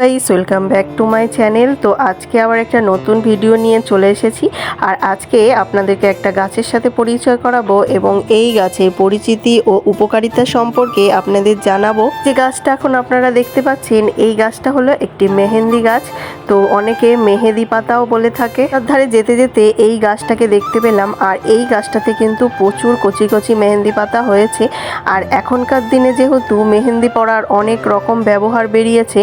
Guys welcome back to my channel. তো আজকে আবার একটা নতুন ভিডিও নিয়ে চলে এসেছি। আর আজকে আপনাদেরকে একটা গাছের সাথে পরিচয় করাবো এবং এই গাছের পরিচিতি ও উপকারিতা সম্পর্কে আপনাদের জানাবো। যে গাছটা এখন আপনারা দেখতে পাচ্ছেন, এই গাছটা হলো একটি মেহেন্দি গাছ। তো অনেকে মেহেদি পাতাও বলে থাকে। তার ধারে যেতে যেতে এই গাছটাকে দেখতে পেলাম, আর এই গাছটাতে কিন্তু প্রচুর কচি কচি মেহেন্দি পাতা হয়েছে। আর এখনকার দিনে যেহেতু মেহেন্দি পড়ার অনেক রকম ব্যবহার বেরিয়েছে,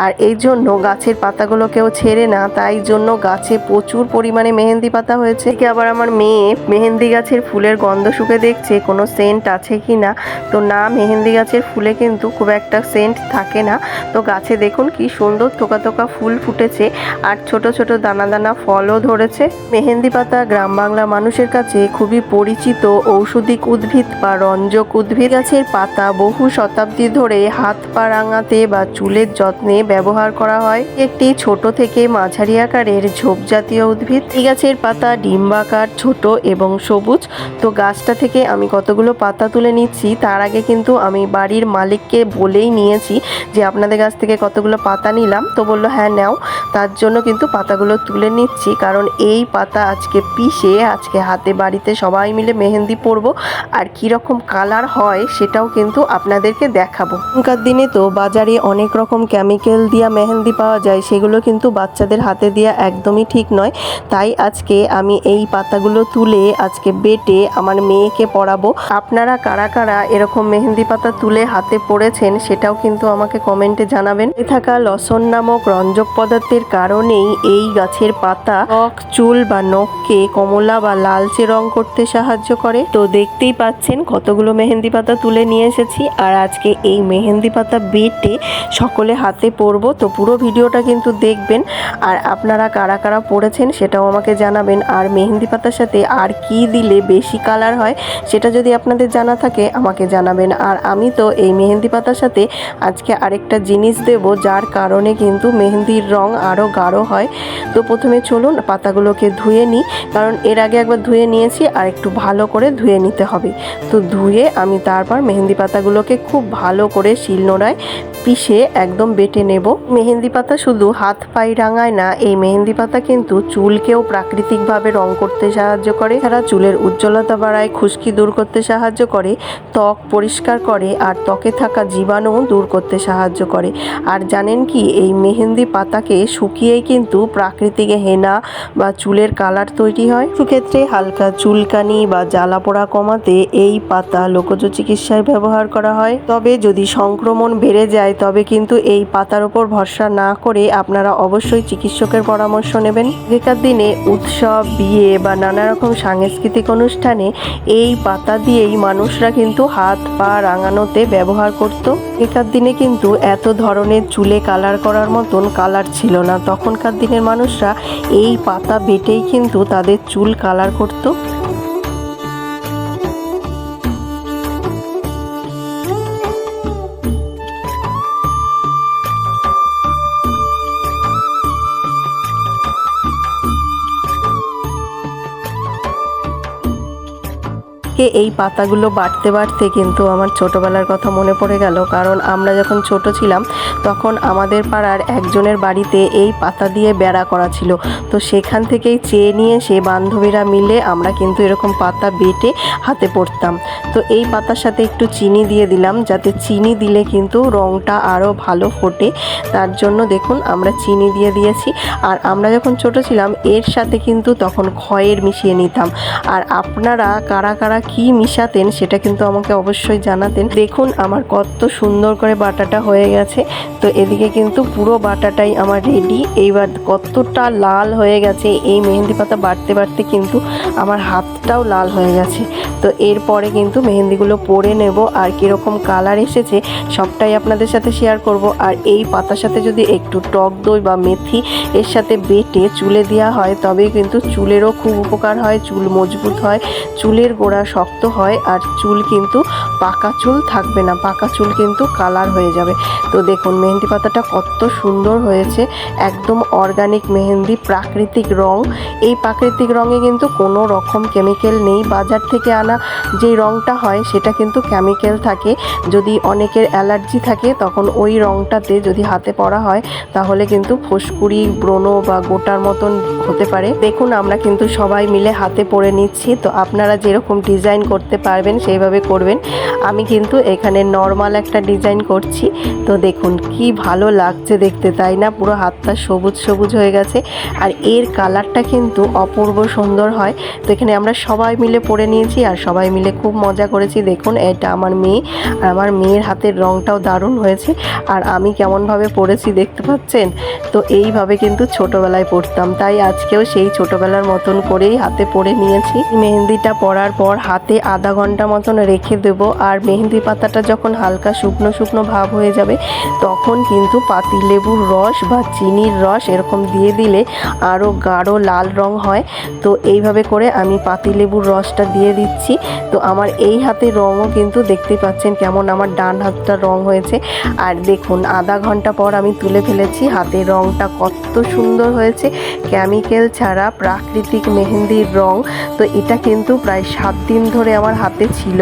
আর এই জন্য গাছের পাতাগুলো কেউ ছেড়ে না, তাই জন্য গাছে প্রচুর পরিমাণে মেহেন্দি পাতা হয়েছে। এদিকে আবার আমার মেয়ে মেহেন্দি গাছের ফুলের গন্ধ শুকে দেখছে কোনো সেন্ট আছে কি না। তো না, মেহেন্দি গাছের ফুলে কিন্তু খুব একটা সেন্ট থাকে না। তো গাছে দেখুন কি সুন্দর থোকা থোকা ফুল ফুটেছে, আর ছোট ছোট দানা দানা ফলও ধরেছে। মেহেন্দি পাতা গ্রাম বাংলা মানুষের কাছে খুবই পরিচিত ঔষধিক উদ্ভিদ বা রঞ্জক উদ্ভিদ। গাছের পাতা বহু শতাব্দী ধরে হাত পা রাঙাতে বা চুলের যত্নে ব্যবহার করা হয়। একটি ছোট থেকে মাঝারি আকারের ঝোপ জাতীয় উদ্ভিদ। এই গাছের পাতা ডিম্বাকার, ছোট এবং সবুজ। তো গাছটা থেকে আমি কতগুলো পাতা তুলে নিচ্ছি, তার আগে কিন্তু আমি বাড়ির মালিককে বলেই নিয়েছি যে আপনাদের গাছ থেকে কতগুলো পাতা নিলাম। তো বললো হ্যাঁ নাও। তার জন্য কিন্তু পাতাগুলো তুলে নিচ্ছি, কারণ এই পাতা আজকে পিষে আজকে হাতে বাড়িতে সবাই মিলে মেহেন্দি পরবো। আর কীরকম কালার হয় সেটাও কিন্তু আপনাদেরকে দেখাবো। এখনকার দিনে তো বাজারে অনেক রকম কেমিক্যাল দিয়া মেহেন্দি পাওয়া যায়, সেগুলো কিন্তু বাচ্চাদের হাতে দেওয়া একদমই ঠিক নয়। তাই আজকে আমি এই পাতাগুলো তুলে আজকে বেটে আমার মেয়েকে পরাবো। আপনারা কারা কারা এরকম মেহেন্দি পাতা তুলে হাতে পড়েছেন সেটাও কিন্তু আমাকে কমেন্টে জানাবেন। থাকা লসন নামক রঞ্জক পদার্থের কারণেই এই গাছের পাতা ত্বক, চুল বা নখকে কমলা বা লালচে রং করতে সাহায্য করে। তো দেখতেই পাচ্ছেন কতগুলো মেহেন্দি পাতা তুলে নিয়ে এসেছি, আর আজকে এই মেহেন্দি পাতা বেটে সকলে হাতে পরবো। তো পুরো ভিডিওটা কিন্তু দেখবেন, আর আপনারা কারা কারা পড়েছেন সেটাও আমাকে জানাবেন। আর মেহেন্দি পাতার সাথে আর কি দিলে বেশি কালার হয় সেটা যদি আপনাদের জানা থাকে আমাকে জানাবেন। আর আমি তো এই মেহেন্দি পাতার সাথে আজকে আরেকটা জিনিস দেব, যার কারণে কিন্তু মেহেন্দির রং আরও গাঢ় হয়। তো প্রথমে চলুন পাতাগুলোকে ধুয়ে নিই, কারণ এর আগে একবার ধুয়ে নিয়েছি, আর একটু ভালো করে ধুয়ে নিতে হবে। তো ধুয়ে আমি তারপর মেহেন্দি পাতাগুলোকে খুব ভালো করে শিলনোড়ায় পিষে একদম বেটে নেব। মেহেন্দি পাতা শুধু হাত পাই রাঙায় না, এই মেহেন্দি পাতা কিন্তু চুলকেও প্রাকৃতিকভাবে রং করতে সাহায্য করে। এছাড়া চুলের উজ্জ্বলতা বাড়ায়, খুশকি দূর করতে সাহায্য করে, ত্বক পরিষ্কার করে, আর ত্বকে থাকা জীবাণু দূর করতে সাহায্য করে। আর জানেন কি, এই মেহেন্দি পাতাকে শুকিয়েই কিন্তু প্রাকৃতিক হেনা বা চুলের কালার তৈরি হয়। সেক্ষেত্রে হালকা চুলকানি বা জ্বালা পোড়া কমাতে এই পাতা লোকজ চিকিৎসায় ব্যবহার করা হয়। তবে যদি সংক্রমণ বেড়ে যায় তবে কিন্তু এই পাতার উপর ভরসা না করে আপনারা অবশ্যই চিকিৎসকের পরামর্শ নেবেন। আগেকার দিনে উৎসব, বিয়ে বা নানা রকম সাংস্কৃতিক অনুষ্ঠানে এই পাতা দিয়েই মানুষরা কিন্তু হাত পা রাঙানোতে ব্যবহার করত। আগেকার দিনে কিন্তু এত ধরনের চুলে কালার করার মতন কালার ছিল না। তখনকার দিনের মানুষরা এই পাতা বেটেই কিন্তু তাদের চুল কালার করত। এই পাতাগুলো বাটতে বাটতে কিন্তু আমার ছোটোবেলার কথা মনে পড়ে গেল। কারণ আমরা যখন ছোট ছিলাম তখন আমাদের পাড়ার একজনের বাড়িতে এই পাতা দিয়ে বেড়া করা ছিল। তো সেখান থেকেই চেয়ে নিয়ে সে বান্ধবীরা মিলে আমরা কিন্তু এরকম পাতা বেটে হাতে পড়তাম। তো এই পাতার সাথে একটু চিনি দিয়ে দিলাম, যাতে চিনি দিলে কিন্তু রঙটা আরও ভালো ফোটে। তার জন্য দেখুন আমরা চিনি দিয়ে দিয়েছি। আর আমরা যখন ছোট ছিলাম এর সাথে কিন্তু তখন খয়ের মিশিয়ে নিতাম। আর আপনারা কারা কারা কি মিশাতেন সেটা কিন্তু আমাকে অবশ্যই জানাতেন। দেখুন আমার কত সুন্দর করে বাটাটা হয়ে গেছে। তো এদিকে কিন্তু পুরো বাটাটাই আমার রেডি। এইবার কতটা লাল হয়ে গেছে, এই মেহেন্দি পাতা বাটতে বাটতে কিন্তু আমার হাতটাও লাল হয়ে গেছে। তো এরপরে কিন্তু মেহেন্দিগুলো পরে নেব, আর কীরকম কালার এসেছে সবটাই আপনাদের সাথে শেয়ার করব। আর এই পাতার সাথে যদি একটু টক দই বা মেথি এর সাথে বেটে চুলে দেওয়া হয় তবেই কিন্তু চুলেরও খুব উপকার হয়, চুল মজবুত হয়, চুলের গোড়া শক্ত হয় আর চুল কিন্তু পাকা চুল থাকবে না, পাকা চুল কিন্তু কালার হয়ে যাবে। তো দেখুন মেহেন্দি পাতাটা কত সুন্দর হয়েছে, একদম অর্গানিক মেহেন্দি, প্রাকৃতিক রং। এই প্রাকৃতিক রঙে কিন্তু কোনো রকম কেমিক্যাল নেই। বাজার থেকে আনা যেই রঙটা হয় সেটা কিন্তু কেমিক্যাল থাকে। যদি অনেকের অ্যালার্জি থাকে তখন ওই রঙটাতে যদি হাতে পড়া হয় তাহলে কিন্তু ফুসকুড়ি, ব্রণ বা গোটার মতন হতে পারে। দেখুন আমরা কিন্তু সবাই মিলে হাতে পরে নিচ্ছি। তো আপনারা যেরকম ডিজাইন করতে পারবেন সেইভাবে করবেন। আমি কিন্তু এখানে নর্মাল একটা ডিজাইন করছি। তো দেখুন কি ভালো লাগছে দেখতে, তাই না? পুরো হাতটা সবুজ সবুজ হয়ে গেছে আর এর কালারটা কিন্তু অপূর্ব সুন্দর হয়। তো এখানে আমরা সবাই মিলে পরে নিয়েছি আর সবাই মিলে খুব মজা করেছি। দেখুন এটা আমার মেয়ে, আর আমার মেয়ের হাতের রঙটাও দারুণ হয়েছে। আর আমি কেমনভাবে পরেছি দেখতে পাচ্ছেন? তো এইভাবে কিন্তু ছোটোবেলায় পরতাম, তাই আজকেও সেই ছোটোবেলার মতন করেই হাতে পরে নিয়েছি। মেহেন্দিটা পরার পর হাতে আধা ঘন্টা মতন রেখে দেব। আর মেহেন্দি পাতাটা যখন হালকা শুকনো শুকনো ভাব হয়ে যাবে তখন কিন্তু পাতিলেবুর রস বা চিনির রস এরকম দিয়ে দিলে আরও গাঢ় লাল রং হয়। তো এইভাবে করে আমি পাতিলেবুর রসটা দিয়ে দিচ্ছি। তো আমার এই হাতের রঙও কিন্তু দেখতেই পাচ্ছেন কেমন আমার ডান হাতটা রং হয়েছে। আর দেখুন আধা ঘন্টা পর আমি তুলে ফেলেছি, হাতের রঙটা কত সুন্দর হয়েছে, কেমিক্যাল ছাড়া প্রাকৃতিক মেহেন্দির রং। তো এটা কিন্তু প্রায় 7 দিন ধরে আমার হাতে ছিল,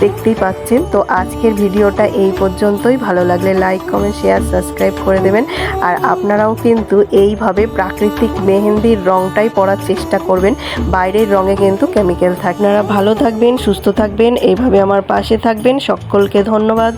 দেখতেই পাচ্ছেন। তো আজকের ভিডিওটা এই পর্যন্তই। ভালো লাগলে লাইক, কমেন্ট, শেয়ার, সাবস্ক্রাইব করে দেবেন। আর আপনারাও কিন্তু এইভাবে প্রাকৃতিক মেহেন্দির রংটাই পরার চেষ্টা করবেন, বাইরের রঙে কিন্তু কেমিক্যাল থাকে। আপনারা ভালো থাকবেন, সুস্থ থাকবেন, এইভাবে আমার পাশে থাকবেন। সকলকে ধন্যবাদ।